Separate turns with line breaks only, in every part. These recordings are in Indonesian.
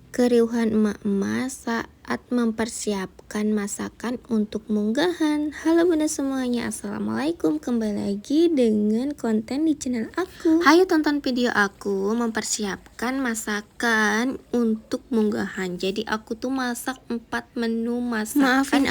Keriuhan emak-emak saat mempersiapkan masakan untuk munggahan. Halo bunda semuanya, assalamualaikum. Kembali lagi dengan konten di channel aku. Hayo tonton video aku mempersiapkan masakan untuk munggahan. Jadi aku tuh masak 4 menu masakan. Maafin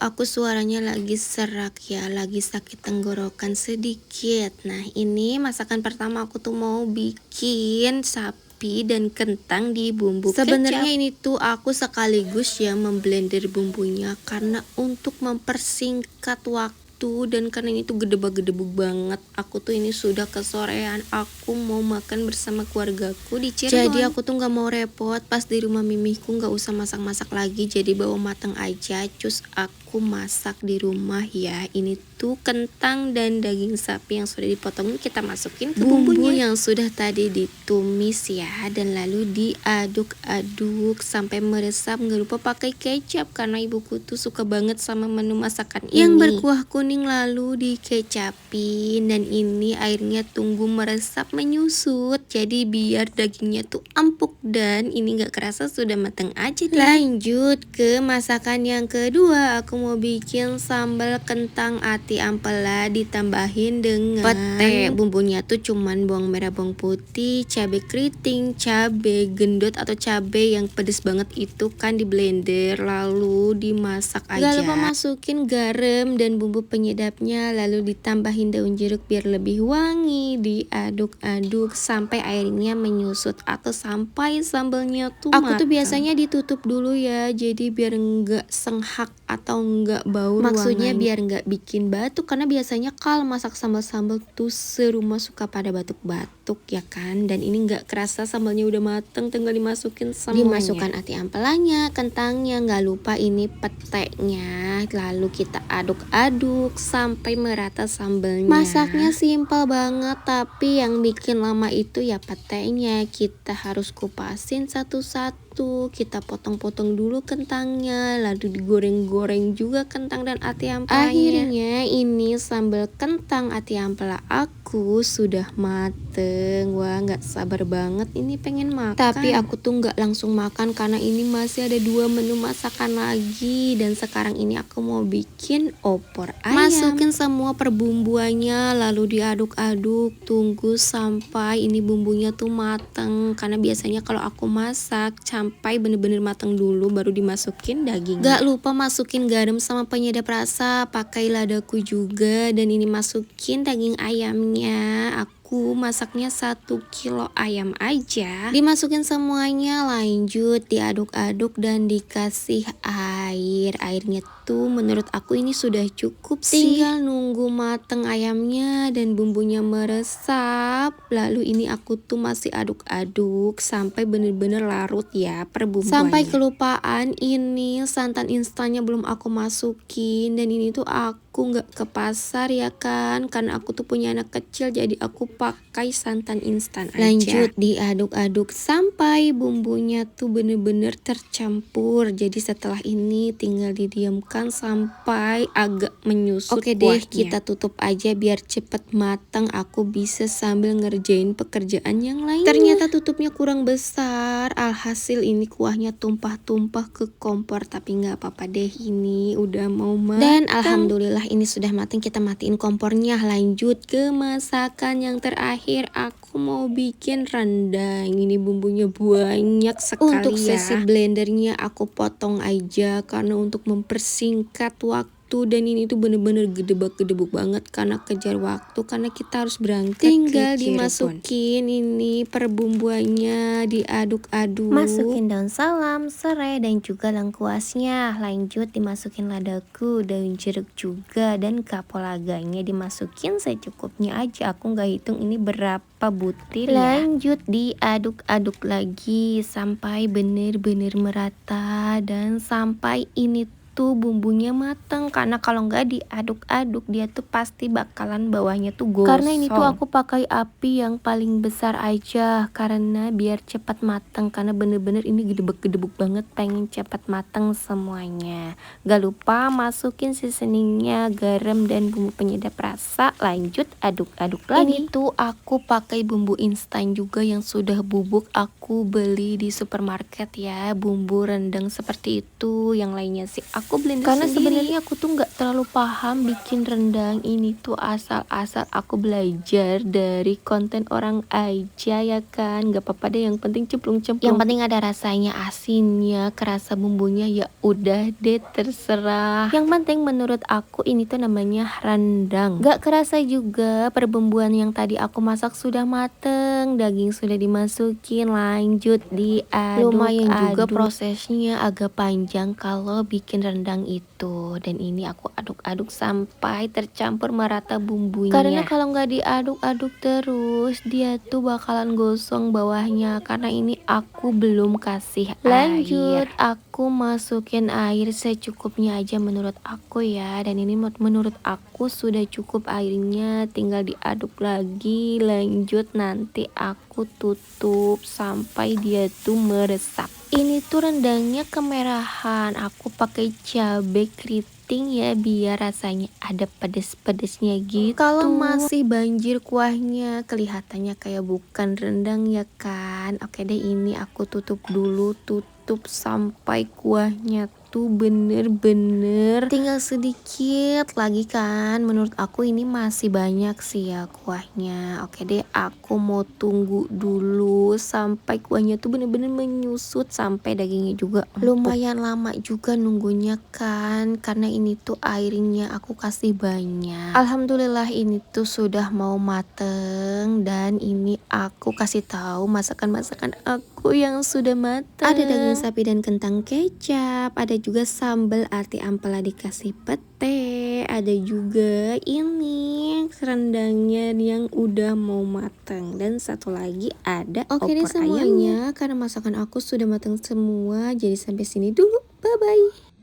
aku suaranya lagi serak ya, lagi sakit tenggorokan sedikit. Nah ini masakan pertama aku tuh mau bikin sapi dan kentang di bumbu kecap. Sebenarnya ini tuh aku sekaligus ya memblender bumbunya karena untuk mempersingkat waktu, dan karena ini tuh gedebak-gedebuk banget. Aku tuh ini sudah kesorean, aku mau makan bersama keluargaku di Cirebon. Jadi aku tuh nggak mau repot, pas di rumah mimihku nggak usah masak-masak lagi, jadi bawa matang aja. Cus aku masak di rumah ya. Ini tuh kentang dan daging sapi yang sudah dipotong, kita masukin ke bumbu yang sudah tadi ditumis ya, dan lalu diaduk-aduk sampai meresap. Nggak lupa pakai kecap karena ibuku tuh suka banget sama menu masakan ini yang berkuah kuning, lalu dikecapin, dan ini airnya tunggu meresap menyusut, jadi biar dagingnya tuh empuk dan ini nggak kerasa sudah matang aja deh. Lanjut ke masakan yang kedua, aku mau bikin sambal kentang ati ampela ditambahin dengan pete. Bumbunya tuh cuman bawang merah, bawang putih, cabai keriting, cabai gendot atau cabai yang pedes banget itu kan di blender, lalu dimasak aja. Gak lupa masukin garam dan bumbu penyedapnya, lalu ditambahin daun jeruk biar lebih wangi. Diaduk-aduk sampai airnya menyusut atau sampai sambalnya tuh matang. Aku tuh biasanya ditutup dulu ya, jadi biar enggak senghak atau enggak bau. Maksudnya biar enggak bikin batuk, karena biasanya kalau masak sambal-sambal tuh serumah suka pada batuk-batuk ya kan. Dan ini enggak kerasa sambalnya udah mateng, tinggal dimasukin semuanya. Dimasukkan ati ampelanya, kentangnya, nggak lupa ini petenya, lalu kita aduk-aduk sampai merata sambalnya. Masaknya simpel banget, tapi yang bikin lama itu ya petenya. Kita harus kupasin satu-satu, kita potong-potong dulu kentangnya, lalu digoreng-goreng juga kentang dan ati ampelanya. Akhirnya ini sambal kentang ati ampela aku sudah mateng. Wah, nggak sabar banget ini pengen makan. Tapi aku tuh nggak langsung makan karena ini masih ada 2 menu masakan lagi, dan sekarang ini aku mau bikin opor ayam. Masukin semua perbumbuannya, lalu diaduk-aduk, tunggu sampai ini bumbunya tuh mateng, karena biasanya kalau aku masak sampai bener-bener mateng dulu baru dimasukin daging. Gak lupa masukin garam sama penyedap rasa, pakai ladaku juga, dan ini masukin daging ayamnya. Aku masaknya 1 kilo ayam aja. Dimasukin semuanya, lanjut diaduk-aduk dan dikasih air. Airnya tuh menurut aku ini sudah cukup sih. Tinggal nunggu mateng ayamnya dan bumbunya meresap. Lalu ini aku tuh masih aduk-aduk sampai bener-bener larut ya perbumbuannya. Sampai kelupaan ini santan instannya belum aku masukin, dan ini tuh aku nggak ke pasar ya kan, karena aku tuh punya anak kecil, jadi aku pakai santan instan aja. Lanjut diaduk-aduk sampai bumbunya tuh bener-bener tercampur. Jadi setelah ini tinggal didiamkan sampai agak menyusut. Oke deh, kita tutup aja biar cepet matang, aku bisa sambil ngerjain pekerjaan yang lain. Ternyata tutupnya kurang besar, alhasil ini kuahnya tumpah-tumpah ke kompor, tapi nggak apa-apa deh, ini udah mau matang. Dan alhamdulillah ini sudah matang, kita matiin kompornya. Lanjut ke masakan yang terakhir, aku mau bikin rendang. Ini bumbunya banyak sekali. Untuk sesi blendernya aku potong aja karena untuk mempersingkat waktu, dan ini tuh bener-bener gedebak-gedebuk banget karena kejar waktu, karena kita harus berangkat. Tinggal dimasukin ini perbumbuannya, diaduk-aduk, masukin daun salam, serai, dan juga lengkuasnya. Lanjut dimasukin ladaku, daun jeruk juga, dan kapolaganya dimasukin secukupnya aja, aku nggak hitung ini berapa butir ya. Lanjut diaduk-aduk lagi sampai bener-bener merata, dan sampai ini tuh bumbunya mateng, karena kalau nggak diaduk-aduk dia tuh pasti bakalan bawahnya tuh gosong. Karena ini tuh aku pakai api yang paling besar aja karena biar cepat mateng, karena bener-bener ini gedebuk-gedebuk banget, pengen cepat mateng semuanya. Gak lupa masukin seasoningnya, garam dan bumbu penyedap rasa. Lanjut aduk-aduk lagi. Ini tuh aku pakai bumbu instan juga yang sudah bubuk, aku beli di supermarket ya, bumbu rendang seperti itu. Yang lainnya sih aku blender karena sebenarnya aku tuh nggak terlalu paham bikin rendang ini tuh, asal-asal aku belajar dari konten orang aja ya kan. Gak apa-apa deh, yang penting cemplung-cemplung, yang penting ada rasanya, asinnya, kerasa bumbunya, ya udah deh terserah. Yang penting menurut aku ini tuh namanya rendang. Gak kerasa juga perbumbuan yang tadi aku masak sudah mateng, daging sudah dimasukin, lanjut diaduk. Lumayan juga prosesnya, agak panjang kalau bikin rendang itu. Dan ini aku aduk-aduk sampai tercampur merata bumbunya, karena kalau nggak diaduk-aduk terus dia tuh bakalan gosong bawahnya, karena ini aku belum kasih air. Lanjut aku masukin air secukupnya aja menurut aku ya, dan ini menurut aku sudah cukup airnya, tinggal diaduk lagi. Lanjut nanti aku tutup sampai dia tuh meresap. Ini tuh rendangnya kemerahan, aku pakai cabai keriting ya biar rasanya ada pedes-pedesnya gitu. Kalau masih banjir kuahnya, kelihatannya kayak bukan rendang ya kan. Oke deh, ini aku tutup dulu, tutup sampai kuahnya tuh bener-bener tinggal sedikit lagi kan. Menurut aku ini masih banyak sih ya kuahnya. Oke deh, aku mau tunggu dulu sampai kuahnya tuh bener-bener menyusut, sampai dagingnya juga lumayan lama juga nunggunya kan, karena ini tuh airnya aku kasih banyak. Alhamdulillah ini tuh sudah mau mateng, dan ini aku kasih tahu masakan-masakan aku yang sudah mateng. Ada daging sapi dan kentang kecap, ada juga sambal ati ampela dikasih pete, ada juga ini rendangnya yang udah mau mateng, dan satu lagi ada opor ayamnya. Karena masakan aku sudah matang semua, jadi sampai sini dulu, bye bye.